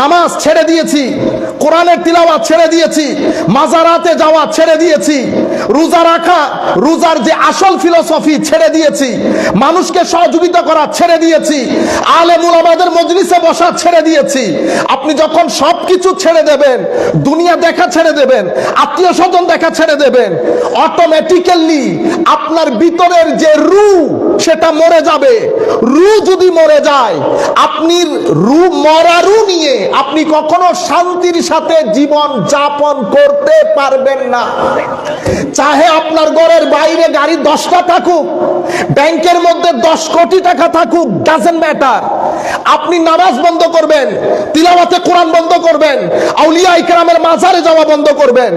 নামাজ ছেড়ে দিয়েছি, কোরআনের তিলাওয়াত ছেড়ে দিয়েছি, মাজারাতে যাওয়া ছেড়ে দিয়েছি, রোজা রাখা, রোজার যে আসল ফিলোসফি ছেড়ে দিয়েছি, মানুষকে সহযোগিতা করা ছেড়ে দিয়েছি, আলেম উলামাদের মজলিসে বসা ছেড়ে দিয়েছি। আপনি যখন সবকিছু ছেড়ে দেবেন, দুনিয়া দেখা ছেড়ে দেবেন, আত্মীয় স্বজন দেখা ছেড়ে দেবেন, অটোমেটিক্যালি আপনার ভিতরের যে রূহ সেটা মরে যাবে। রূহ যদি মরে যায়, আপনি মরা রূহ নিয়ে আপনি কখনো শান্তির সাথে জীবন যাপন করতে পারবেন না। চাহে আপনার ঘরের বাইরে গাড়ি 10টা থাকুক, ব্যাংকের মধ্যে 10 কোটি টাকা থাকুক, ডাজন্ট ম্যাটার। আপনি নামাজ বন্ধ করবেন, তিলাওয়াতে কোরআন বন্ধ করবেন, আউলিয়া ইকরামের মাজারে যাওয়া বন্ধ করবেন,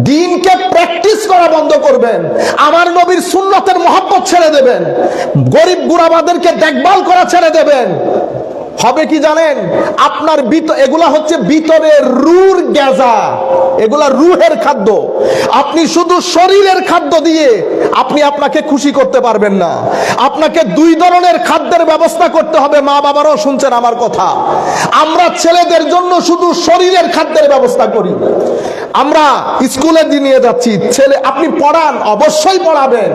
দ্বীনকে প্র্যাকটিস করা বন্ধ করবেন, আমার নবীর সুন্নতের মহব্বত ছেড়ে দেবেন, গরিব গুরাবাদেরকে দেখভাল করা ছেড়ে দেবেন। হবে কি জানেন? আপনার এগুলা হচ্ছে ভিতরের রূহের গাজা, এগুলা রূহের খাদ্য। আপনি শুধু শরীরের খাদ্য দিয়ে আপনি আপনাকে খুশি করতে পারবেন না। আপনাকে 2 ধরনের খাদ্যের ব্যবস্থা করতে হবে। মা বাবারাও শুনছেন আমার কথা। আমরা ছেলেদের জন্য শুধু শরীরের খাদ্যের ব্যবস্থা করি। আমরা স্কুলে নিয়ে যাচ্ছি, ছেলে আপনি পড়ান, অবশ্যই পড়াবেন,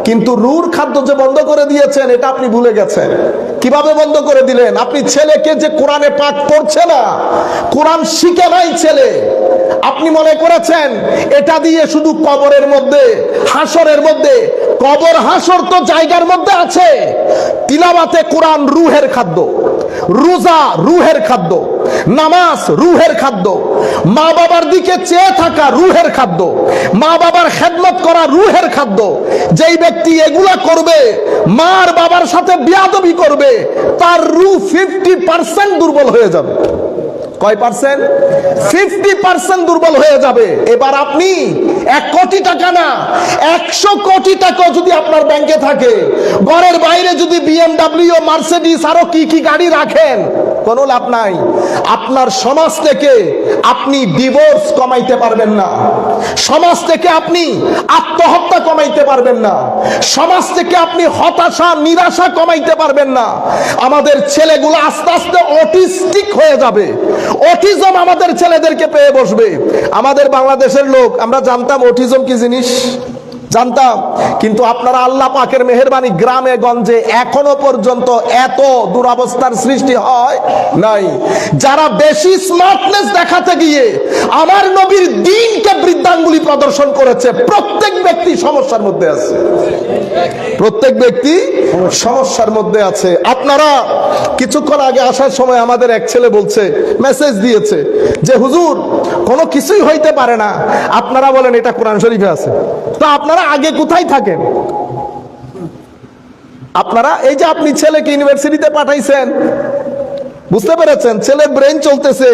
কিন্তু রূহের খাদ্য যে বন্ধ করে দিয়েছেন এটা আপনি ভুলে গেছেন। কিভাবে বন্ধ করে দিলেন? আপনি ছেলেকে যে কোরআনে পাক পড়ছে না, কোরআন শিখে নাই ছেলে, আপনি মনে করেছেন এটা দিয়ে শুধু কবরের মধ্যে, হাসরের মধ্যে, কবর হাসর তো জায়গার মধ্যে আছে। তিলাওয়াতে কোরআন রূহের খাদ্য, রোজা রূহের খাদ্য, নামাজ রূহের খাদ্য, মা বাবার দিকে চেয়ে থাকা রূহের খাদ্য, মা বাবার খেদমত করা রূহের খাদ্য। যেই ব্যক্তি এগুলা করবে, মার বাবার সাথে বিয়াদবি করবে, তার রূহ 50% দুর্বল হয়ে যাবে। কয় পার্সেন্ট? 50% দুর্বল হয়ে যাবে। এবার আপনি 1 কোটি টাকা না, 100 কোটি টাকা যদি আপনার ব্যাংকে থাকে, ঘরের বাইরে যদি BMW, মার্সিডিজ আরো কি কি গাড়ি রাখেন, কোনো লাভ নাই। আপনার সমাজ থেকে আপনি ডিভোর্স কমাইতে পারবেন না, সমাজ থেকে আপনি আত্মহত্যা কমাইতে পারবেন না, সমাজ থেকে আপনি হতাশা নিরাশা কমাইতে পারবেন না। আমাদের ছেলেগুলো আস্তে আস্তে অটিস্টিক হয়ে যাবে, অটিজম আমাদের ছেলেদেরকে পেয়ে বসবে। আমাদের বাংলাদেশের লোক, আমরা জানতাম অটিজম কি জিনিস, জানতাম, কিন্তু আপনারা আল্লাহ পাকের মেহেরবানি গ্রামে গঞ্জে এখনো পর্যন্ত এত দুরবস্থার সৃষ্টি হয় নাই। যারা বেশি স্মার্টনেস দেখাতে গিয়ে আমার নবীর দ্বীনকে বৃদ্ধাঙ্গুলি প্রদর্শন করেছে, প্রত্যেক ব্যক্তি সমস্যার মধ্যে আছে, প্রত্যেক ব্যক্তি সমস্যার মধ্যে আছে। আপনারা কিছুক্ষণ আগে আসার সময় আমাদের এক ছেলে বলছে, মেসেজ দিয়েছে যে হুজুর কোনো কিছুই হইতে পারে না, আপনারা বলেন এটা কোরআন শরীফে আছে। তো আপনারা আগে কোথায় থাকেন? আপনারা এই যে আপনি ছেলেকে ইউনিভার্সিটিতে পাঠাইছেন, বুঝতে পেরেছেন? ছেলের ব্রেন চলতেছে,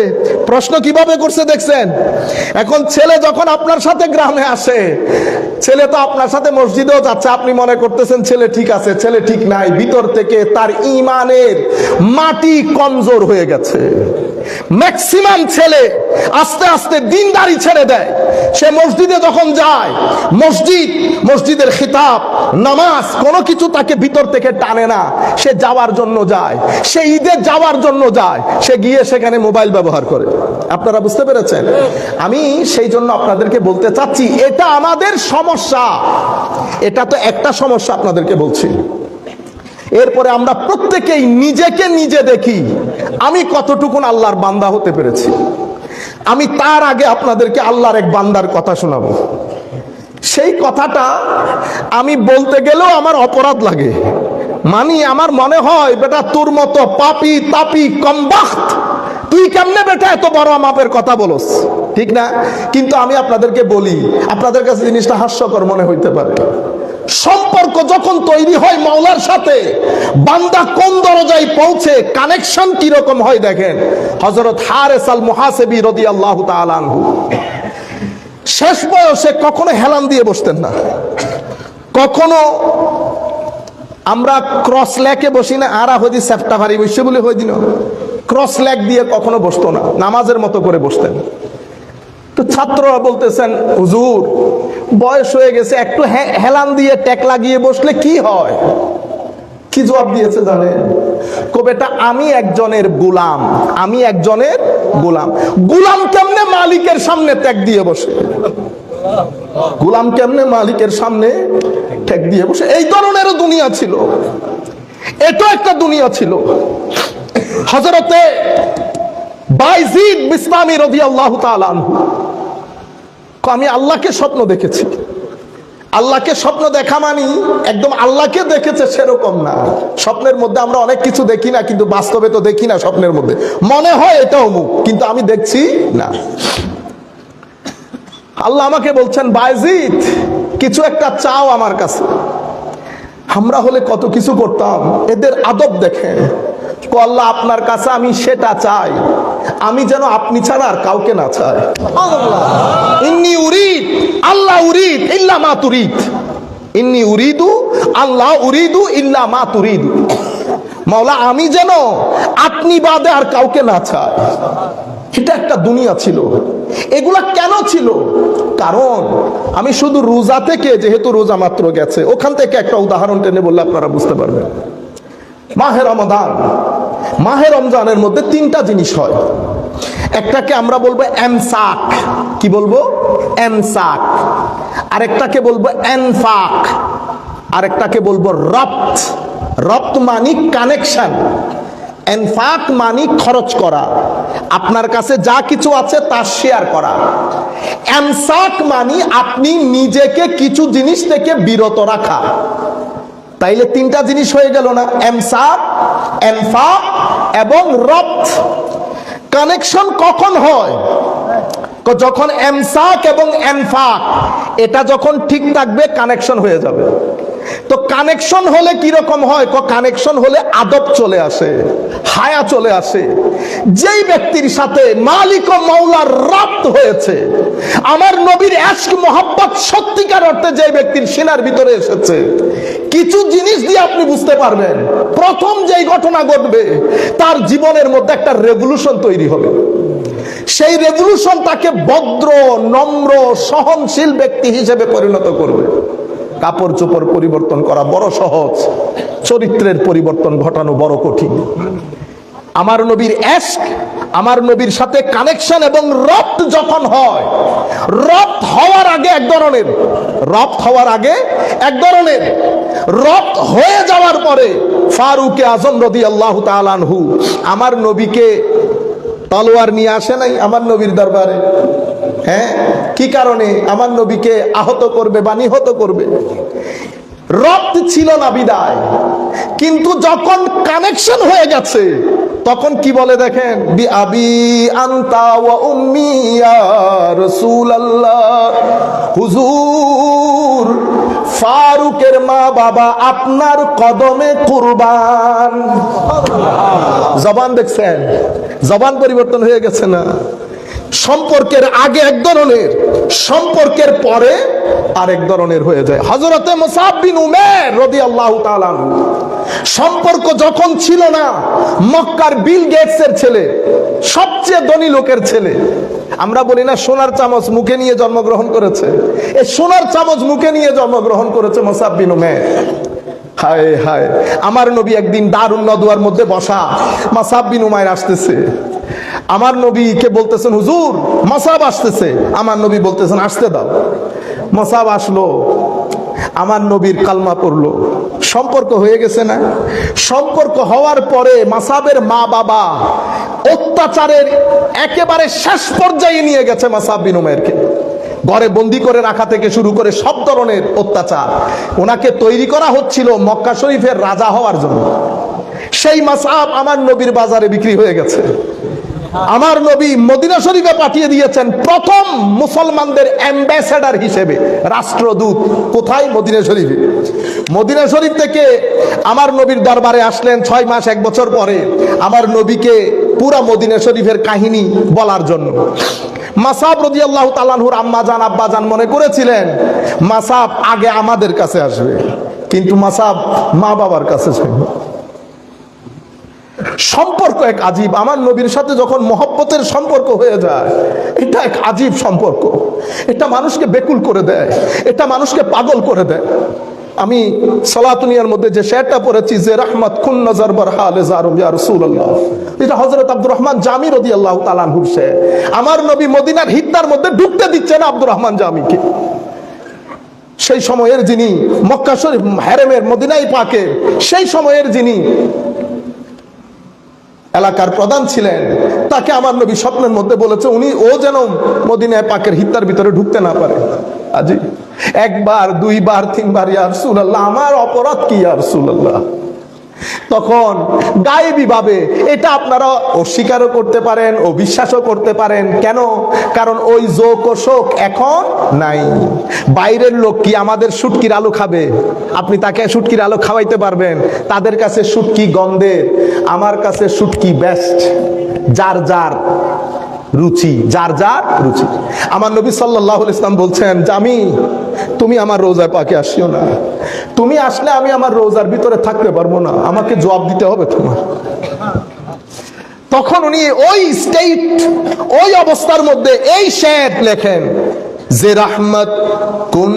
প্রশ্ন কিভাবে করছে দেখছেন? এখন ছেলে যখন আপনার সাথে গ্রামে আসে, ছেলে তো আপনার সাথে মসজিদেও যাচ্ছে, আপনি মনে করতেছেন ছেলে ঠিক আছে, ছেলে ঠিক নাই। ভিতর থেকে তার ঈমানের মাটি কমজোর হয়ে গেছে। ম্যাক্সিমাম ছেলে আস্তে আস্তে দিনদারি ছেড়ে দেয়। সে মসজিদে যখন যায়, মসজিদের খিতাব, নামাজ, কোনো কিছু তাকে ভিতর থেকে টানে না। সে যাওয়ার জন্য যায়, সে ঈদে যাওয়ার জন্য যায়, সে গিয়ে সেখানে মোবাইল ব্যবহার করে। আপনারা বুঝতে পেরেছেন? আমি সেই জন্য আপনাদেরকে বলতে চাচ্ছি, এটা আমাদের সমস্যা। এটা তো একটা সমস্যা আপনাদেরকে বলছি। এরপরে আমরা প্রত্যেকেই নিজেকে নিজে দেখি, আমি কতটুকুন আল্লাহর বান্দা হতে পেরেছি। আমি তার আগে আপনাদেরকে আল্লাহর এক বান্দার কথা শোনাবো। সেই কথাটা আমি বলতে গেলেও আমার অপরাধ লাগে, আমার মনে হয় বেটা তোর মতো পাপি তাপি কমবাখত, তুই কেমনে বেটা এত বড় মাপের কথা বলস, ঠিক না? কিন্তু আমি আপনাদেরকে বলি, আপনাদের কাছে জিনিসটা হাস্যকর মনে হইতে পারে। সম্পর্ক যখন তৈরি হয় মাওলার সাথে, বান্দা কোন দরজায় পৌঁছে, কানেকশন কি রকম হয় দেখেন। হযরত হারেস আল মুহাসিবি রাদিয়াল্লাহু তাআলা আনহু শেষ বয়সে কখনো হেলান দিয়ে বসতেন না। কখনো আমরা ক্রস লেকে বসি না, আরা হইদি সেফটা ভারী বসে বলে হই দিন, ক্রস লেগ দিয়ে কখনো বসতো না, নামাজের মতো করে বসতেন। তো ছাত্ররা বলতেছেন হুজুর বয়স হয়ে গেছে, একটু হেলান দিয়ে টেক লাগিয়ে বসলে কি হয়? কি জবাব দিয়েছে জানেন? কো বেটা আমি একজনের গোলাম, আমি একজনের গোলাম। গোলাম কেমনে মালিকের সামনে ত্যাগ দিয়ে বসে? গোলাম কেমনে মালিকের সামনে ত্যাগ দিয়ে বসে? এই ধরনেরও দুনিয়া ছিল, এটা একটা দুনিয়া ছিল। হযরতে বাইজিদ বিস্তামি রাদিয়াল্লাহু তাআলা আনহু, আমি আল্লাহকে স্বপ্ন দেখেছি। আল্লাহকে স্বপ্ন দেখা মানি একদম আল্লাহকে দেখেছে সেরকম না। স্বপ্নের মধ্যে আমরা অনেক কিছু দেখি না, কিন্তু বাস্তবে তো দেখি না। স্বপ্নের মধ্যে মনে হয় এটা অমুক, কিন্তু আমি দেখছি না। আল্লাহ আমাকে বলছেন, বাইজিদ কিছু একটা চাও আমার কাছে। আমরা হলে কত কিছু করতাম, এদের আদব দেখেন। আল্লাহ আপনার কাছে আমি সেটা চাই, আমি যেন আপনি ছাড়া আর কাউকে না চাই। ইন্নী উরিদ আল্লাহ উরিদ ইল্লা মা তুরিদ, ইন্নী উরিদু আল্লাহ উরিদু ইল্লা মা তুরিদু। মাওলা আমি যেন আপনি বাদে আর কাউকে না চাই। এটা একটা দুনিয়া ছিল। এগুলা কেন ছিল? কারণ আমি শুধু রোজা থেকে, যেহেতু রোজা মাত্র গেছে, ওখান থেকে একটা উদাহরণ টেনে বললে আপনারা বুঝতে পারবেন। মাহে রমাদান, মাহে রমজানের মধ্যে তিনটা জিনিস হয়। একটাকে আমরা বলবো এমসাক, কি বলবো? এমসাক। আরেকটাকে বলবো এনফাক, আরেকটাকে বলবো রপ্ত। রপ্ত মানি কানেকশন, এনফাক মানি খরচ করা, আপনার কাছে যা কিছু আছে তা শেয়ার করা। এমসাক মানি আপনি নিজেকে কিছু জিনিস থেকে বিরত রাখা। তাইলে তিনটা জিনিস হয়ে গেল না? এমসাক, এনফাক এবং রপ্ত। কানেকশন কখন হয়? যখন এমসাক এবং এনফাক এটা যখন ঠিক থাকবে কানেকশন হয়ে যাবে। তো কানেকশন হলে কি রকম হয়? কানেকশন হলে আদব চলে আসে, হায়া চলে আসে। যেই ব্যক্তির সাথে মালিক ও মাওলার রপ্ত হয়েছে, আমার নবীর ইশক মোহাব্বত সত্যিকার অর্থে যে ব্যক্তির সিনার ভিতরে এসেছে, কিছু জিনিস দিয়ে আপনি বুঝতে পারবেন। প্রথম যেই ঘটনা ঘটবে, তার জীবনের মধ্যে একটা রেভলিউশন তৈরি হবে। সেই রেভলিউশন তাকে ভদ্র, নম্র, সহনশীল ব্যক্তি হিসেবে পরিণত করবে। কাপড় চোপড় পরিবর্তন করা বড় সহজ, চরিত্রের পরিবর্তন ঘটানো বড় কঠিন। আমার নবীর ইশক, আমার নবীর সাথে কানেকশন এবং রপ্ত যখন হয়, রপ্ত হওয়ার আগে এক ধরনের, রপ্ত হওয়ার আগে এক ধরনের, রপ্ত হয়ে যাওয়ার পরে ফারুক আজম রাদিয়াল্লাহু তাআলা আনহু আমার নবীকে তলোয়ার নিয়ে আসে নাই আমার নবীর দরবারে। হ্যাঁ, কি কারণে? আমার নবীকে আহত করবে বা নিহত করবে। রপ্ত ছিল না বিদায়, কিন্তু যখন কানেকশন হয়ে গেছে তখন কি বলে দেখেন, বি আবি আনতা ওয়া উম্মি ইয়া রাসূলুল্লাহ, হুজুর ফারুকের মা বাবা আপনার কদমে কুরবান। জবান দেখছেন? জবান পরিবর্তন হয়ে গেছে না? সম্পর্কের আগে এক ধরনের, সম্পর্কের পরে আরেক ধরনের হয়ে যায়। হযরতে মুসআব বিন উমাইর রাদিয়াল্লাহু তাআলা সম্পর্ক যখন ছিল না, মক্কার বিল গেটসের ছেলে, সবচেয়ে ধনী লোকের ছেলে। আমরা বলি না সোনার চামচ মুখে নিয়ে জন্মগ্রহণ করেছে, এই সোনার চামচ মুখে নিয়ে জন্মগ্রহণ করেছে মুসআব বিন উমাইর। হায় হায়, আমার নবী একদিন দারুন নদওয়ার মধ্যে বসা, মুসআব বিন উমাইর আসতেছে। আমার নবীকে বলতেছেন, হুজুর মুসআব আসতেছে। আমার নবী বলতেছেন, আসতে দাও। মুসআব আসলো, আমার নবীর কালমা পড়লো, সম্পর্ক হয়ে গেছে না? সম্পর্ক হওয়ার পরে মুসআবের মা বাবা অত্যাচারের একেবারে শেষ পর্যায়ে নিয়ে গেছে মুসআব বিন উমাইরকে। ঘরে বন্দি করে রাখা থেকে শুরু করে সব ধরনের অত্যাচার। ওনাকে তৈরি করা হচ্ছিল মক্কা শরীফের রাজা হওয়ার জন্য। সেই মুসআব আমার নবীর বাজারে বিক্রি হয়ে গেছে। আমার নবী মদিনা শরীফে পাঠিয়ে দিয়েছেন প্রথম মুসলমানদের অ্যাম্বাসেডর হিসেবে, রাষ্ট্রদূত। কোথায়? মদিনা শরীফে। মদিনা শরীফ থেকে আমার নবীর দরবারে আসলেন 6 মাস 1 বছর পরে আমার নবীকে পুরা মদিনা শরীফের কাহিনী বলার জন্য। মুসআব রাদিয়াল্লাহু তাআলা আনহুর আম্মা জান আব্বা জান মনে করেছিলেন মুসআব আগে আমাদের কাছে আসবে, কিন্তু মুসআব মা বাবার কাছে যাবে। সম্পর্ক এক আজীব। আমার নবীর সাথে যখন মহব্বতের সম্পর্ক হয়ে যায়, এটা এক আজীব সম্পর্ক। এটা মানুষকে বেকুল করে দেয়, এটা মানুষকে পাগল করে দেয়। আমি সালাতুনিয়ার মধ্যে যে শেরটা পড়েছি, যে রাহমাত কুন নজর বার হালে জারুম ইয়া রাসূলুল্লাহ, এটা হযরত আব্দুর রহমান জামি রাদিয়াল্লাহু তাআলা আনহু শের। আমার নবী মদিনার হিত্তার মধ্যে ঢুকতে দিচ্ছেন আব্দুর রহমান জামিকে। সেই সময়ের যিনি মক্কা শরীফ হেরেমের মদিনাই পাকে সেই সময়ের যিনি এলাকার প্রধান ছিলেন, তাকে আমার নবী স্বপ্নের মধ্যে বলেছে ও যেন মদিনায় পাকের হিত্তার ভিতরে ঢুকতে না পারে। আজি একবার, দুইবার, তিনবার, ইয়া রাসূলুল্লাহ আমার অপরাধ কি ইয়া রাসূলুল্লাহ? তখন গায়েবী ভাবে এটা আপনারা অস্বীকারও করতে পারেন, অবিশ্বাসও করতে পারেন। কেন? কারণ ওই যোগ ও শোক এখন নাই। বাইরের লোক কি আমাদের শুটকির আলু খাবে? আপনি তাকে শুটকির আলু খাওয়াইতে পারবেন? তাদের কাছে শুটকি গন্ধে, আমার কাছে শুটকি বেস্ট। যার যার রুচি, যার যার রুচি। আমার নবী সাল্লাল্লাহু আলাইহি ওয়াসাল্লাম বলছেন, জামি তুমি আমার রোজায় পাকে আসিও না। তুমি আসলে আমি আমার রোজার ভিতরে থাকতে পারবো না, আমাকে জবাব দিতে হবে তোমার। তখন উনি ওই স্টেট, ওই অবস্থার মধ্যে এই শের লেখেন যে রহমত কুন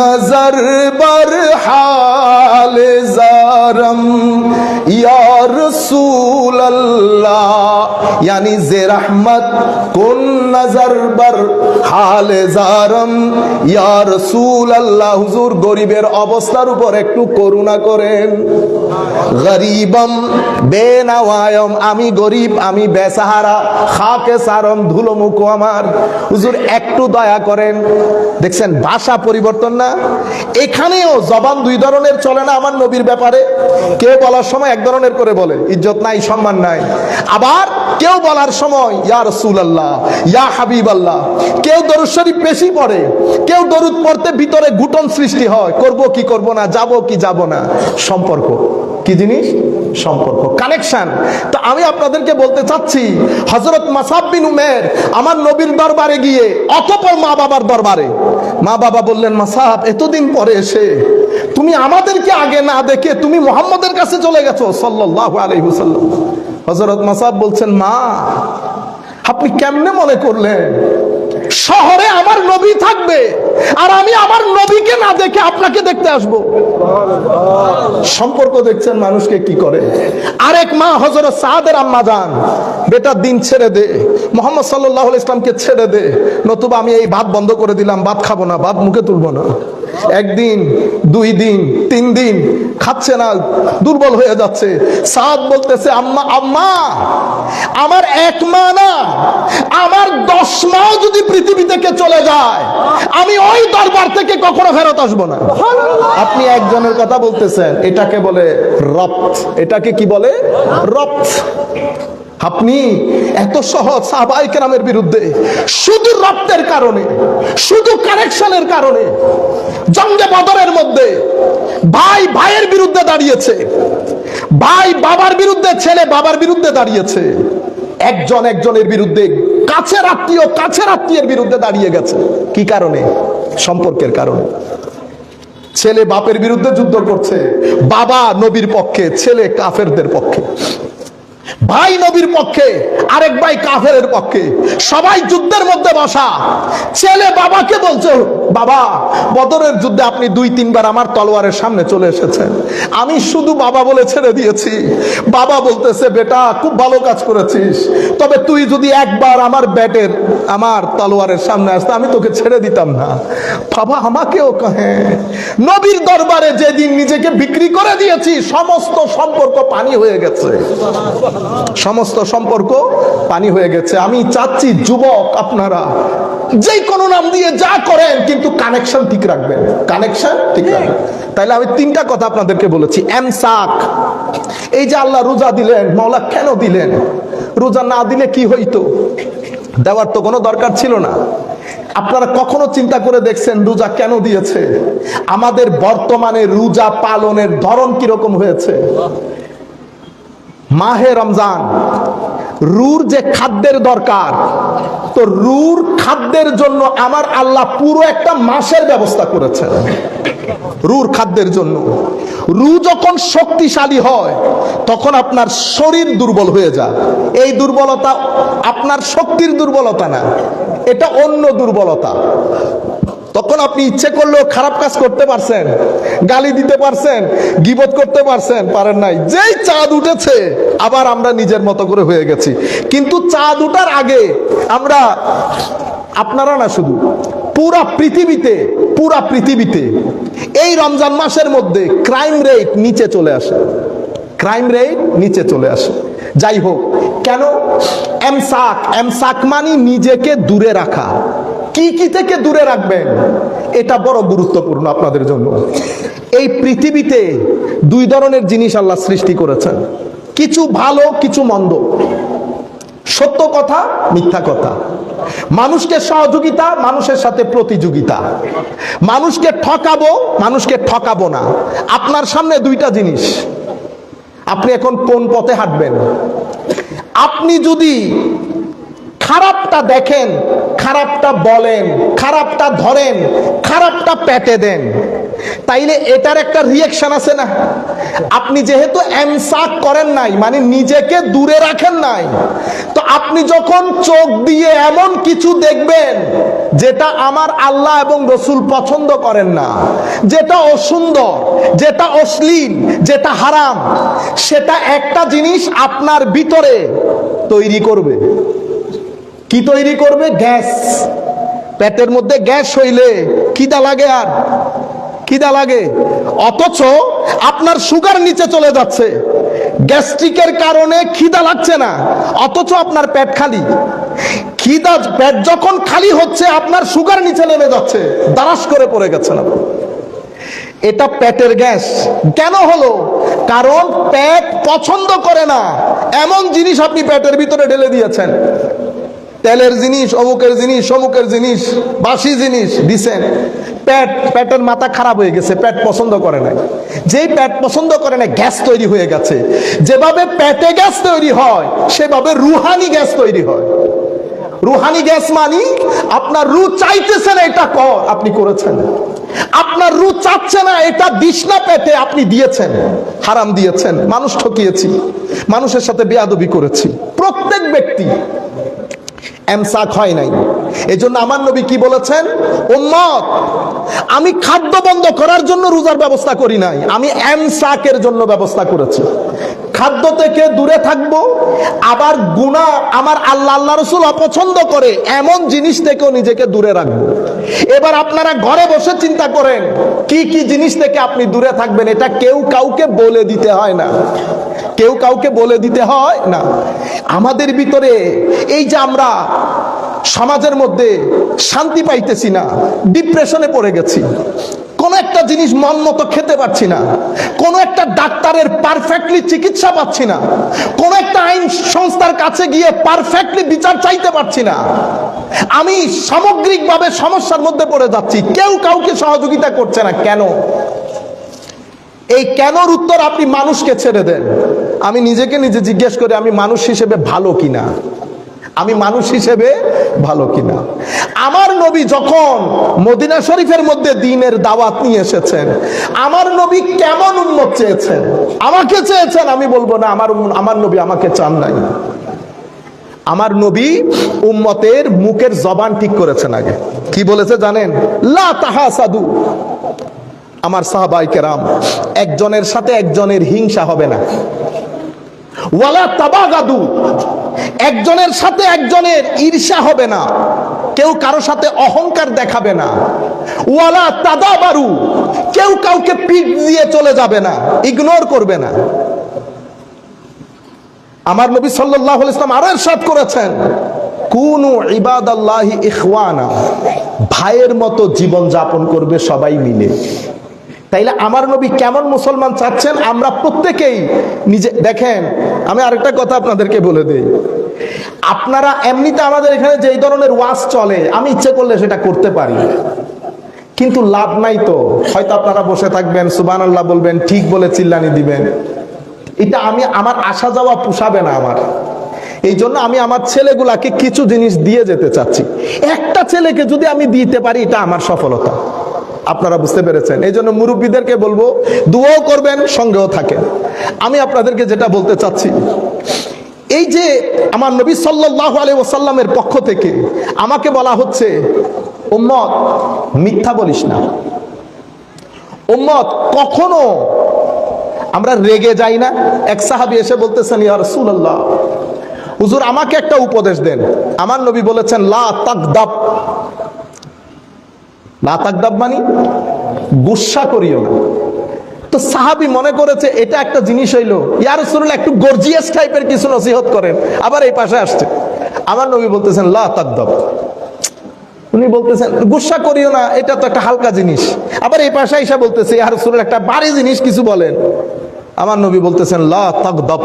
নজর বার হালে জারম ইয়া রাসূলুল্লাহ, यानी जे रहमत कुन नजर बर हाले জারম ইয়া রাসূলুল্লাহ, হুজুর গরিবের অবস্থার উপর একটু করুণা করেন। গরিবম বেনাওয়ায়ম, আমি গরিব, আমি বেসাহারা, খাকে সারম, ধুলো মুখ আমার, হুজুর একটু দয়া করেন। দেখছেন ভাষা পরিবর্তন না? এখানেও জবান দুই ধরনের চলে না আমার নবীর ব্যাপারে। কেউ বলার সময় এক ধরনের করে বলে, ইজ্জত নাই, সম্মান নাই। আবার কেউ বলার সময় ইয়া রাসূলুল্লাহ, ইয়া হাবিবাল্লাহ। কেউ দরুদ শরীফ বেশি পড়ে, কেউ দরুদ পড়তে ভিতরে ঘুটন সৃষ্টি হয়, করব কি করব না, যাব কি যাব না। সম্পর্ক কি জিনিস? সম্পর্ক, কানেকশন। তো আমি আপনাদেরকে বলতে চাচ্ছি, হযরত মাসআব বিন উমের আমার নবীর দরবারে গিয়ে, অতঃপর মা বাবার দরবারে, মা বাবা বললেন, মাসআব এতদিন পরে এসে তুমি আমাদেরকে আগে না দেখে তুমি মুহাম্মদের কাছে চলে গেছো সাল্লাল্লাহু আলাইহি ওয়াসাল্লাম। হযরত মাসআব বলছেন, মা আপনি কেমনে মনে করলেন শহরে আমার নবী থাকবে আর আমি আমার নবীকে না দেখে আপনাকে দেখতে আসবো? সম্পর্ক দেখছেন মানুষকে কি করে। আরেক মা হযরত সাদের আম্মা জান, বেটা দিন ছেড়ে দে, মুহাম্মদ সাল্লাল্লাহু আলাইহি ওয়াসাল্লামকে ছেড়ে দে, নতুবা আমি এই ভাত বন্ধ করে দিলাম, ভাত খাবো না, ভাত মুখে তুলবো না। একদিন, দুই দিন, তিন দিন খাচ্ছে না, দুর্বল হয়ে যাচ্ছে। সাদ বলতেছে, আম্মা আম্মা আমার এক মা না, আমার 10 মাও যদি পৃথিবী থেকে চলে যায় আমি ওই দরবার থেকে কখনো ফেরত আসবো না। আপনি একজনের কথা বলতেছেন, এটাকে বলে রপ্ত। এটাকে কি বলে? রপ্ত। আপনি এত সহজ সাহাবায়ে কেরামের বিরুদ্ধে শুধু রপ্তের কারণে, শুধু কানেকশনের কারণে, জঙ্গে বদরের মধ্যে ভাই ভাইয়ের বিরুদ্ধে দাঁড়িয়েছে, ভাই বাবার বিরুদ্ধে, ছেলে বাবার বিরুদ্ধে দাঁড়িয়েছে, একজন একজনের বিরুদ্ধে, কাছের আত্মীয়ের বিরুদ্ধে দাঁড়িয়ে গেছে। কি কারণে? সম্পর্কের কারণে। ছেলে বাপের বিরুদ্ধে যুদ্ধ করছে, বাবা নবীর পক্ষে, ছেলে কাফেরদের পক্ষে। ভাই নবীর পক্ষে, আরেক ভাই কাফেরের পক্ষে, সবাই যুদ্ধের মধ্যে বসা। ছেলে বাবাকে বলছে, বাবা বদরের যুদ্ধে আপনি 2-3 বার আমার তলোয়ারের সামনে চলে এসেছেন, আমি শুধু বাবা বলে ছেড়ে দিয়েছি। বাবা বলতেছে, বেটা খুব ভালো কাজ করেছিস, তবে তুই যদি একবার আমার তলোয়ারের সামনে আসতে আমি তোকে ছেড়ে দিতাম না। বাবা আমাকেও কহে, নবীর দরবারে যেদিন নিজেকে বিক্রি করে দিয়েছি সমস্ত সম্পর্ক পানি হয়ে গেছে, সমস্ত সম্পর্ক পানি হয়ে গেছে। আমি চাচ্ছি যুবক আপনারা যে কোনো নাম দিয়ে যা করেন কিন্তু কানেকশন ঠিক রাখবেন, কানেকশন ঠিক রাখবেন। তাইলে আমি 3টা কথা আপনাদেরকে বলেছি। এমসাক, এই যে আল্লাহ রোজা দিলেন, মাওলা কেন দিলেন? রোজা না দিলে কি হইতো? দেওয়ার তো কোনো দরকার ছিল না। আপনারা কখনো চিন্তা করে দেখছেন রোজা কেন দিয়েছে? আমাদের বর্তমানে রোজা পালনের ধরন কিরকম হয়েছে? মাহে রমজান, রুর যে খাদ্যের দরকার, তো রুর খাদ্যের জন্য আমার আল্লাহ পুরো একটা মাসের ব্যবস্থা করেছেন রুর খাদ্যের জন্য। রু যখন শক্তিশালী হয় তখন আপনার শরীর দুর্বল হয়ে যায়। এই দুর্বলতা আপনার শক্তির দুর্বলতা না, এটা অন্য দুর্বলতা। তখন আপনি ইচ্ছে করলেও খারাপ কাজ করতে পারছেন, গালি দিতে পারছেন, গীবত করতে পারছেন, পারেন নাই। যেই চাঁদ উঠেছে আবার আমরা নিজের মতো করে হয়ে গেছি। কিন্তু চাঁদ উঠার আগে আমরা, আপনারা না শুধু, পুরা পৃথিবীতে এই রমজান মাসের মধ্যে ক্রাইম রেট নিচে চলে আসে, ক্রাইম রেট নিচে চলে আসে। যাই হোক, কেন? এমসাক মানে নিজেকে দূরে রাখা। কি কি থেকে দূরে রাখবেন, এটা বড় গুরুত্বপূর্ণ আপনাদের জন্য। এই পৃথিবীতে দুই ধরনের জিনিস আল্লাহ সৃষ্টি করেছেন, কিছু ভালো কিছু মন্দ, সত্য কথা মিথ্যা কথা, মানুষকে সহযোগিতা, মানুষের সাথে প্রতিযোগিতা, মানুষকে ঠকাবো, মানুষকে ঠকাবো না। আপনার সামনে দুইটা জিনিস, আপনি এখন কোন পথে হাঁটবেন? আপনি যদি খারাপটা দেখেন, খারাপটা বলেন, খারাপটা ধরেন, খারাপটা পেটে দেন, তাইলে এটার একটা রিয়াকশন আছে না? আপনি যেহেতু এমসাক করেন নাই, মানে নিজেকে দূরে রাখেন নাই, তো আপনি যখন চোখ দিয়ে এমন কিছু দেখবেন যেটা আমার আল্লাহ এবং রসুল পছন্দ করেন না, যেটা অসুন্দর, যেটা অশ্লীল, যেটা হারাম, সেটা একটা জিনিস আপনার ভিতরে তৈরি করবে। কি তৈরি করবে? গ্যাস। পেটের মধ্যে গ্যাস হইলে খিদা লাগে, আর খিদা লাগে, অথচ আপনার সুগার নিচে চলে যাচ্ছে। গ্যাস্ট্রিকের কারণে খিদা লাগছে না, অথচ আপনার পেট খালি। খিদা, পেট যখন খালি হচ্ছে আপনার সুগার নিচে নেমে যাচ্ছে, দারাস করে পড়ে গেছে না। এটা পেটের গ্যাস। কেন হলো? কারণ পেট পছন্দ করে না এমন জিনিস আপনি পেটের ভিতরে ঢেলে দিয়েছেন। তেলের জিনিস, অমুকের জিনিস, সমুকের জিনিস, বাসি জিনিস দিছেন। পেটের মাথা খারাপ হয়ে গেছে, পেট পছন্দ করে না। যেই পেট পছন্দ করে না, গ্যাস তৈরি হয়ে গেছে। যেভাবে পেটে গ্যাস তৈরি হয়, সেভাবে রুহানি গ্যাস তৈরি হয়। রুহানি গ্যাস মানে আপনার রু চাইতেছে না এটা কর, আপনি করেছেন। আপনার রু চাচ্ছে না এটা দিস না পেটে, আপনি দিয়েছেন। হারাম দিয়েছেন, মানুষ ঠকিয়েছি, মানুষের সাথে বেয়াদবি করেছি। প্রত্যেক ব্যক্তি এমসাক হয় নাই। এজন্য আমার নবী কি বলেছেন? উম্মত, আমি খাদ্য বন্ধ করার জন্য রোজার ব্যবস্থা করি নাই, আমি এমসাকের জন্য ব্যবস্থা করেছি। খাদ্য থেকে দূরে থাকবো, আবার গুনাহ, আমার আল্লাহ রসুল অপছন্দ করে এমন জিনিস থেকেও নিজেকে দূরে রাখবো। এবার আপনারা ঘরে বসে চিন্তা করেন কি কি জিনিস থেকে আপনি দূরে থাকবেন। এটা কেউ কাউকে বলে দিতে হয় না, কেউ কাউকে বলে দিতে হয় না। আমাদের ভিতরে এই যে আমরা সমাজের মধ্যে শান্তি পাইতেছি না, ডিপ্রেশনে পড়ে গেছি, কোন একটা জিনিস মন মতো খেতে পারছি না, কোন একটা ডাক্তারের পারফেক্টলি চিকিৎসা পাচ্ছি না, কোন একটা আইন সংস্থার কাছে গিয়ে পারফেক্টলি বিচার চাইতে পারছি না, আমি সামগ্রিকভাবে সমস্যার মধ্যে পড়ে যাচ্ছি, কেউ কাউকে সহযোগিতা করছে না। কেন? এই কেনর উত্তর আপনি মানুষকে ছেড়ে দেন। আমি নিজেকে নিজে জিজ্ঞেস করি, আমি মানুষ হিসেবে ভালো কিনা, আমি মানুষ হিসেবে ভালো কিনা। আমার নবী যখন মদিনা শরীফের মধ্যে দ্বীনের দাওয়াত নিয়ে এসেছেন, আমার নবী কেমন উম্মত চেয়েছেন? আমাকে চেয়েছেন? আমি বলবো না, আমার নবী আমাকে চান নাই। আমার নবী উম্মতের মুখের জবান ঠিক করেছেন। আগে কি বলেছে জানেন? লা তাহাসাদু। আমার সাহাবায়ে কেরাম, একজনের সাথে একজনের হিংসা হবে না। ওয়ালা তাবাগাদু, একজনের সাথে একজনের ঈর্ষা হবে না, কেউ কারো সাথে অহংকার দেখাবে না। ওয়ালা তাদাবারু, কেউ কাউকে পিঠ দিয়ে চলে যাবে না, ইগনোর করবে না। আমার নবী সাল্লাল্লাহু আলাইহি ওয়াসাল্লাম আরো ইরশাদ করেছেন, কুনু ইবাদাল্লাহি ইখওয়ানা, ভাইয়ের মতো জীবন যাপন করবে সবাই মিলে। তাইলে আমার নবী কেমন মুসলমান চাচ্ছেন? আমরা প্রত্যেকেই নিজে দেখেন। আমি আরেকটা কথা আপনাদেরকে বলে দেই, আপনারা এমনিতে আমাদের এখানে যেই ধরনের ওয়াজ চলে, আমি ইচ্ছে করলে সেটা করতে পারি, কিন্তু লাভ নাই তো। হয়তো আপনারা বসে থাকবেন, সুবহানাল্লাহ বলবেন, ঠিক বলে চিল্লানি দিবেন, এটা আমার আসা যাওয়া পোষাবে না আমার। এই জন্য আমি আমার ছেলেগুলাকে কিছু জিনিস দিয়ে যেতে চাচ্ছি। একটা ছেলেকে যদি আমি দিতে পারি, এটা আমার সফলতা। আপনারা বুঝতে পেরেছেন? এই জন্য মুরব্বীদেরকে বলবো, দুয়াও করবেন, সঙ্গেও থাকেন। আমি আপনাদেরকে যেটা বলতে চাচ্ছি, এই যে আমার নবী সাল্লাল্লাহু আলাইহি ওয়াসাল্লামের পক্ষ থেকে আমাকে বলা হচ্ছে, উম্মত মিথ্যা বলিস না। উম্মত কখনো আমরা রেগে যাই না। এক সাহাবী এসে বলতেছেন, ইয়া রাসূলুল্লাহ, হুজুর আমাকে একটা উপদেশ দেন। আমার নবী বলেছেন, লা তাকদাব। লা তাকদাব মানে গুসা করিও না। তো সাহাবী মনে করেছে এটা একটা জিনিস হইলো, ইয়া রাসূলুল্লাহ একটু গর্জিয়াস টাইপের কিছু নসিহত করেন। আবার এই পাশে আসছে, আমার নবী বলতেছেন লা তাকদাব। উনি বলতেছেন গুসা করিও না, এটা তো একটা হালকা জিনিস। আবার এই পাশে এসে বলতেছে, ইয়া রাসূলুল্লাহ একটা ভারী জিনিস কিছু বলেন। আমার নবী বলতেছেন লা তাকদাব,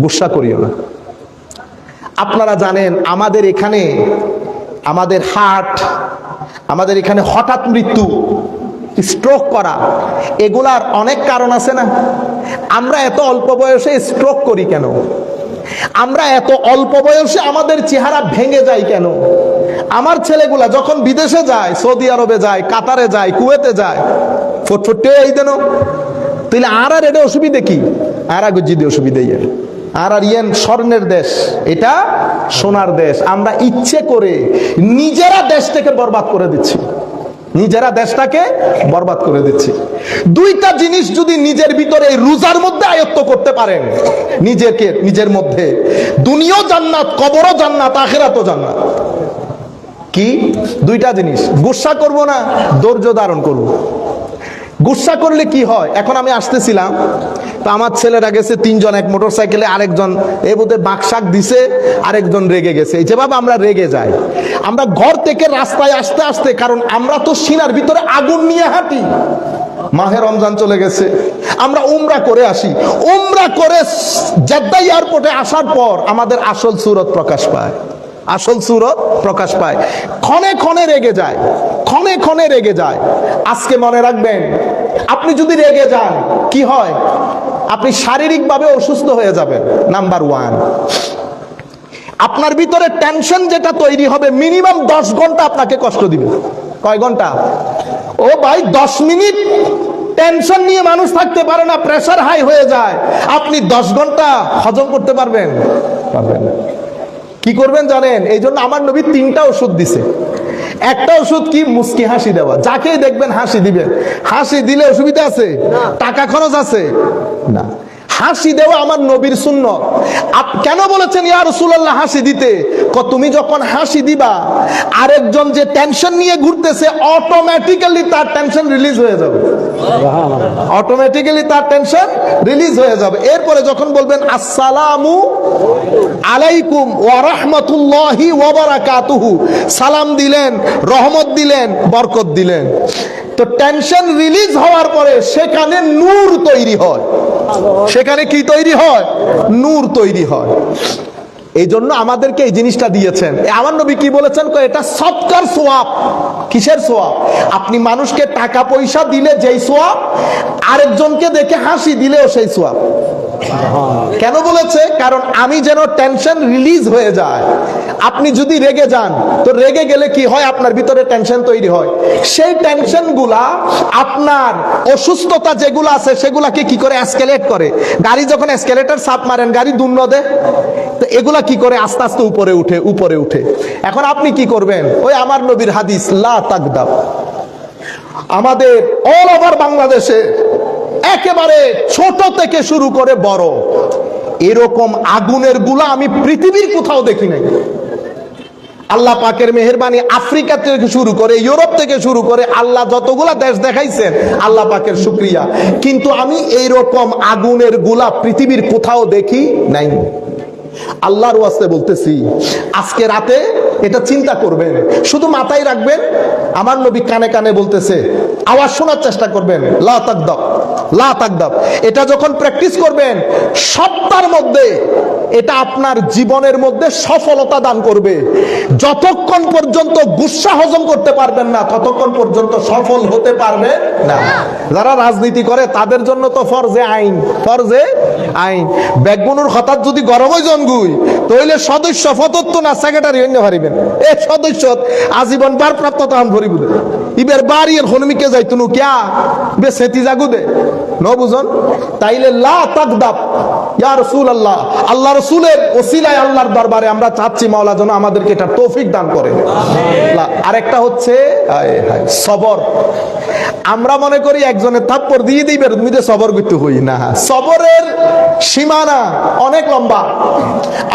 গুসা করিও না। আপনারা জানেন আমাদের এখানে, আমাদের হার্ট, আমাদের এখানে হঠাৎ মৃত্যু, স্ট্রোক করা, এগুলার অনেক কারণ আছে না? আমরা এত অল্প বয়সে স্ট্রোক করি কেন? আমরা এত অল্প বয়সে আমাদের চেহারা ভেঙে যায় কেন? আমার ছেলেগুলা যখন বিদেশে যায়, সৌদি আরবে যায়, কাতারে যায়, কুয়েতে যায়, ফটফটে এই দেন, তাহলে আর এটা অসুবিধে কি? আর গজ্জিদে অসুবিধে আর ইয়েন স্বর্ণের দেশ, এটা সোনার দেশ। আমরা ইচ্ছে করে নিজেরা দেশটাকে বরবাদ করে দিচ্ছি, নিজেরা দেশটাকে বরবাদ করে দিচ্ছি। দুইটা জিনিস যদি নিজের ভিতরে এই রোজার মধ্যে আয়ত্ত করতে পারেন, নিজেকে, নিজের মধ্যে, দুনিয়াও জান্নাত, কবরও জান্নাত, আখিরাতও জান্নাত। কি দুইটা জিনিস? গুসা করব না, ধৈর্য ধারণ করব। গুসা করলে কি হয়? এখন আমি আসতেছিলাম, তো আমার ছেলেরা গেছে তিনজন এক মোটরসাইকেলে, আরেকজন এই বোধহয় বাকশাক দিছে, আরেকজন রেগে গেছে। এই যেভাবে আমরা রেগে যাই, আমরা ঘর থেকে রাস্তায় আসতে আসতে, কারণ আমরা তো সিনার ভিতরে আগুন নিয়ে হাঁটি। মাহে রমজান চলে গেছে, আমরা উমরা করে আসি, উমরা করে জেদ্দা এয়ারপোর্টে আসার পর আমাদের আসল সুরত প্রকাশ পায়, আসল সুরত প্রকাশ পায়। ক্ষণে ক্ষণে রেগে যায়, ক্ষণে ক্ষণে রেগে যায়। আজকে মনে রাখবেন, আপনি যদি রেগে যান কি হয়? আপনি শারীরিকভাবে অসুস্থ হয়ে যাবেন। নাম্বার ওয়ান, আপনার ভিতরে টেনশন যেটা তৈরি হবে, মিনিমাম 10 ঘন্টা আপনাকে কষ্ট দিবে। কয় ঘন্টা? ও ভাই 10 মিনিট টেনশন নিয়ে মানুষ থাকতে পারে না, প্রেসার হাই হয়ে যায়। আপনি 10 ঘন্টা হজম করতে পারবেন? পারবেন না। কি করবেন জানেন? এই জন্য আমার নবী 3টা ওষুধ দিছে। একটা ওষুধ কি? মুস্কি হাসি দেওয়া। যাকেই দেখবেন হাসি দিবেন। হাসি দিলে অসুবিধা আছে? টাকা খরচ আছে না। হাসি দেওয়া আমার নবীর সুন্নত। কেন বলেছেন ইয়া রাসূলুল্লাহ হাসি দিতে? তুমি যখন হাসি দিবা, আরেকজন যে টেনশন নিয়ে ঘুরতেছে, অটোমেটিক্যালি তার টেনশন রিলিজ হয়ে যাবে, অটোমেটিক্যালি তার টেনশন রিলিজ হয়ে যাবে। এরপরে যখন বলবেন আসসালামু আলাইকুম ওয়া রাহমাতুল্লাহি ওয়া বারাকাতুহু, সালাম দিলেন, রহমত দিলেন, বরকত দিলেন, তো টেনশন রিলিজ হওয়ার পরে সেখানে নূর তৈরি হয়। সেখানে কি তৈরি হয়? নূর তৈরি হয়। এই জন্য আমাদেরকে এই জিনিসটা দিয়েছেন। আমার নবী কি বলেছেন? এটা সদকার সওয়াব। কিসের সওয়াব? আপনি মানুষকে টাকা পয়সা দিলে যেই সওয়াব, আরেকজনকে দেখে হাসি দিলেও সেই সওয়াব। কেন বলেছে? কারণ আমি যেন টেনশন রিলিজ হয়ে যায়। আপনি যদি রেগে যান, তো রেগে গেলে কি হয়? আপনার ভিতরে টেনশন তৈরি হয়। সেই টেনশন গুলা আপনার অসুস্থতা যেগুলো আছে সেগুলাকে কি করে এসকেলেট করে। গাড়ি যখন এসকেলেটর চাপ মারেন, গাড়ি দুন্ন দেয়, তো এগুলা কি করে আস্তে আস্তে উপরে উঠে, উপরে উঠে। এখন আপনি কি করবেন? ওই আমার নবীর হাদিস লা তাকদাব। আমাদের অল ওভার বাংলাদেশে একেবারে ছোট থেকে শুরু করে বড়, এরকম আগুনের গুলা আমি পৃথিবীর কোথাও দেখি নাই। আল্লাহ পাকের মেহেরবানি, আফ্রিকা থেকে শুরু করে, ইউরোপ থেকে শুরু করে, আল্লাহ যতগুলা দেশ দেখাইছেন, আল্লাহ পাকের শুকরিয়া। কিন্তু আমি এইরকম আগুনের গুলা পৃথিবীর কোথাও দেখি নাই। আল্লাহর ওয়াস্তে বলতেছি, আজকে রাতে এটা চিন্তা করবেন, শুধু মাথায় রাখবেন। আমার নবী কানে কানে বলতেছে, আওয়াজ শোনার চেষ্টা করবেন, লা তাকদাব, লা তাকদাব। এটা যখন প্র্যাকটিস করবেন, সপ্তাহের মধ্যে এটা আপনার জীবনের মধ্যে সফলতা দান করবে। যতক্ষণ পর্যন্ত গুসা হজম করতে পারবেন না, ততক্ষণ পর্যন্ত সফল হতে পারবেন না। যারা রাজনীতি করে তাদের জন্য তো ফরজে আইন, ফরজে আইন। বেগুনুর হঠাৎ যদি গরম হয় জনগুই, তাহলে সদস্য ফতত্ব না সেক্রেটারি অন্য হারিবেন। এ সদস্য আজীবন ভারপ্রাপ্ত তাহান ভরি বুঝে ইবের বাড়ি এর হনুমিকে যাইতুনু ক্যা বে সেতি জাগু দে ন বুঝন। তাইলে লা তাকদাব, ইয়া রাসূলুল্লাহ, আল্লাহ রাসূলের ওসিলায় আল্লাহর দরবারে আমরা চাচ্ছি মাওলা যেন আমাদেরকে এটা তৌফিক দান করে। আরেকটা হচ্ছে সবর। আমরা মনে করি একজনের থাপ্পড় দিয়ে দিবে তুমি সবর করতে হই না, সবরের সীমানা অনেক লম্বা।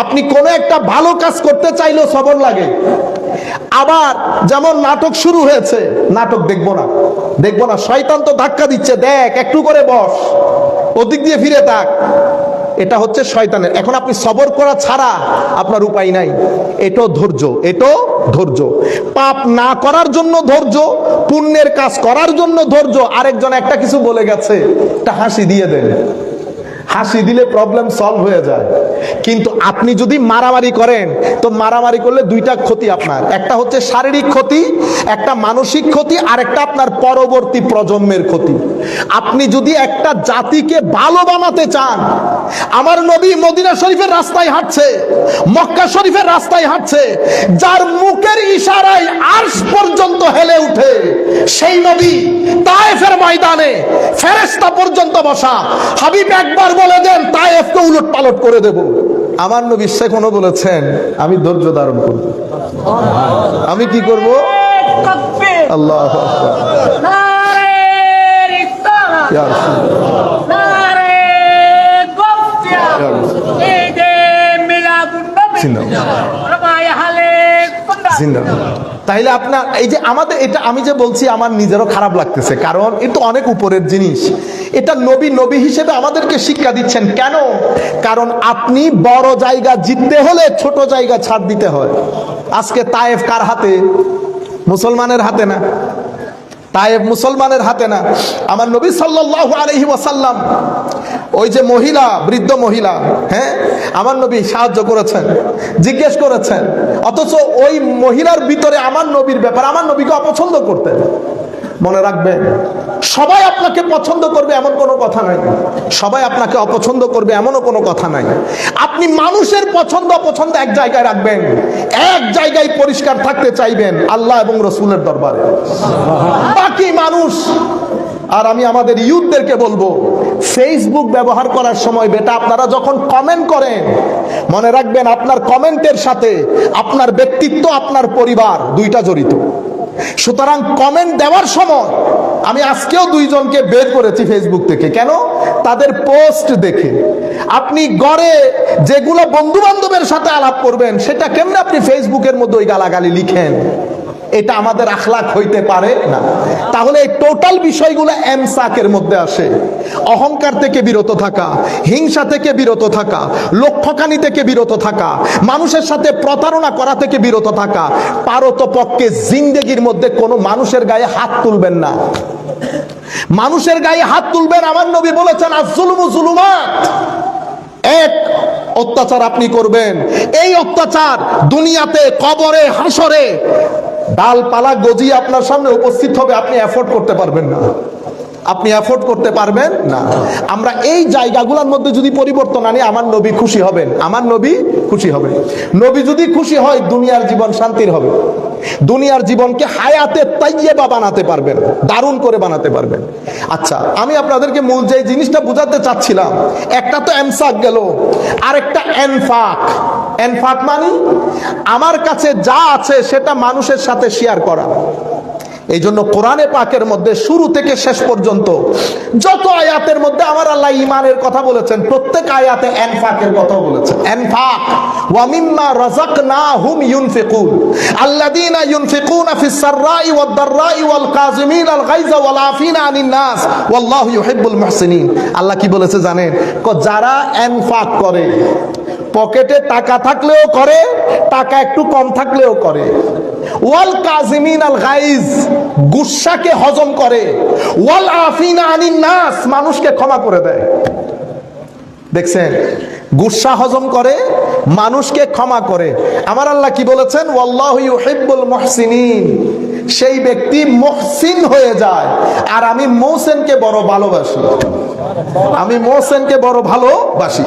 আপনি কোন একটা ভালো কাজ করতে চাইলেও সবর লাগে। আবার যেমন নাটক শুরু হয়েছে, নাটক দেখবো না, শয়তান তো ধাক্কা দিচ্ছে, দেখ একটু করে বস, ওদিক দিয়ে ফিরে থাক, এটা হচ্ছে শয়তানের। এখন আপনি সবর করা ছাড়া আপনার উপায় নাই। এটাও ধৈর্য, পাপ না করার জন্য ধৈর্য, পুণ্যের কাজ করার জন্য ধৈর্য। আরেকজন একটা কিছু বলে গেছে, একটা হাসি দিয়ে দেন, হাসি দিলে প্রবলেম সলভ হয়ে যায়। কিন্তু আপনি যদি মারামারি করেন তো মারামারি করলে দুইটা ক্ষতি আপনার, একটা হচ্ছে শারীরিক ক্ষতি, একটা মানসিক ক্ষতি, আর একটা আপনার পরবর্তী প্রজন্মের ক্ষতি। আপনি যদি একটা জাতিকে ভালো বানাতে চান, আমার নবী মদিনা শরীফের রাস্তায় হাঁটছে, মক্কা শরীফের রাস্তায় হাঁটছে, যার মুখের ইশারায় আরশ পর্যন্ত হেলে উঠে, সেই নবী তায়েফের ময়দানে ফেরেশতা পর্যন্ত বসা। হাবিব একবার বলে দেন তায়েফকে উলট পালট করে দেব। আমার নবী সেখানে বলেছেন আমি ধৈর্য ধারণ করব। আমি কি করব? আল্লাহু আকবার, নারে রিসালাত, ইয়া রাসূলুল্লাহ, নারে গফিয়া, ঈদে মিলাদুন নবী, রবায়াহালে জিন্দাবাদ। তাইলে আপনার এই যে আমাদের এটা আমি যে বলছি আমার নিজেরও খারাপ লাগতেছে, কারণ এটা অনেক উপরের জিনিস। এটা নবী হিসেবে আমাদেরকে শিক্ষা দিচ্ছেন। কেন? কারণ আপনি বড় জায়গা জিততে হলে ছোট জায়গা ছাড় দিতে হয়। আজকে তায়েফ কার হাতে? মুসলমানের হাতে না। তায়েফ মুসলমানের হাতে না। আমার নবী সাল্লাল্লাহু আলাইহি ওয়াসাল্লাম ওই যে মহিলা, বৃদ্ধ মহিলা, হ্যাঁ, আমার নবী সাহায্য করেছেন, জিজ্ঞেস করেছেন, অথচ ওই মহিলার ভিতরে আমার নবীর ব্যাপার, আমার নবীকে অপছন্দ করতেন। মনে রাখবেন, সবাই আপনাকে পছন্দ করবে এমন কোনো কথা নাই, সবাই আপনাকে অপছন্দ করবে এমনও কোনো কথা নাই। আপনি মানুষের পছন্দ অপছন্দ এক জায়গায় রাখবেন, এক জায়গায় পরিষ্কার থাকতে চাইবেন, আল্লাহ এবং রসুলের দরবারে। বাকি মানুষ। আর আমি আমাদের ইউথদেরকে বলবো, ফেসবুক ব্যবহার করার সময় বেটা আপনারা যখন কমেন্ট করেন, মনে রাখবেন আপনার কমেন্টের সাথে আপনার ব্যক্তিত্ব, আপনার পরিবার দুইটা জড়িত। সুতরাং কমেন্ট দেওয়ার সময় আমি আজকেও দুইজনকে বের করেছি ফেসবুক থেকে। কেন? তাদের পোস্ট দেখে। আপনি গড়ে যেগুলো বন্ধু বান্ধবের সাথে আলাপ করবেন, সেটা কেমনে আপনি ফেসবুকের মধ্যে ওই গালাগালি লিখেন? এটা আমাদের আখলাক হইতে পারে না। তাহলে এই টোটাল বিষয়গুলো এমসাকের মধ্যে আসে। অহংকার থেকে বিরত থাকা, হিংসা থেকে বিরত থাকা, লোক ঠকানি থেকে বিরত থাকা, মানুষের সাথে প্রতারণা করা থেকে বিরত থাকা। পারতপক্ষে জিন্দেগির মধ্যে কোনো মানুষের গায়ে হাত তুলবেন না। মানুষের গায়ে হাত তুলবেন, আমার নবী বলেছেন আয-যুলমু যুলুমাত, এক অত্যাচার আপনি করবেন, এই অত্যাচার দুনিয়াতে, কবরে, হাসরে ডালপালা গজিয়ে আপনার সামনে উপস্থিত হবে, আপনি এফোর্ড করতে পারবেন না, আপনি এফোর্ড করতে পারবেন না। আমরা এই জায়গাগুলোর মধ্যে যদি পরিবর্তন আনি, আমার নবী খুশি হবেন, আমার নবী খুশি হবেন। নবী যদি খুশি হয়, দুনিয়ার জীবন শান্তির হবে, দুনিয়ার জীবনকে হায়াতে তাইয়্যিবা বানাতে পারবেন, দারুণ করে বানাতে পারবেন। আচ্ছা, আমি আপনাদেরকে মূল যে জিনিসটা বুঝাতে চাচ্ছিলাম, একটা তো এমসাক গেল, আরেকটা এনফাক। এনফাক মানে আমার কাছে যা আছে সেটা মানুষের সাথে শেয়ার করা। এই জন্য কোরআনে পাকের মধ্যে শুরু থেকে শেষ পর্যন্ত যত আয়াতের মধ্যে আমার আল্লাহ ঈমানের কথা বলেছেন, প্রত্যেক আয়াতে এনফাকের কথা বলেছেন। এনফাক, ওয়া মিম্মা রাযাকনাহুম ইউনফিকুন, আল্লাযীনা ইউনফিকুনা ফিস সাররাই ওয়াদ দাররাই ওয়াল কাযিমিনাল গায়যা ওয়াল আফিনা আনিন নাস ওয়াল্লাহু ইউহিব্বুল মুহসিনিন। আল্লাহ কি বলেছে জানেন? যারা এনফাক করে, পকেটে টাকা থাকলেও করে, টাকা একটু কম থাকলেও করে, ওয়াল কাযিমিনাল গায়জ, গুসাকে হজম করে, ওয়াল আফিনা আনিন নাস, মানুষকে ক্ষমা করে দেয়। দেখছেন, গুসা হজম করে, মানুষকে ক্ষমা করে। আমার আল্লাহ কি বলেছেন? ওয়াল্লাহু ইউহিব্বুল মুহসিনিন, সেই ব্যক্তি মুহসিন হয়ে যায়। আর আমি মুহসিনকে বড় ভালোবাসি, আমি মুহসিনকে বড় ভালোবাসি।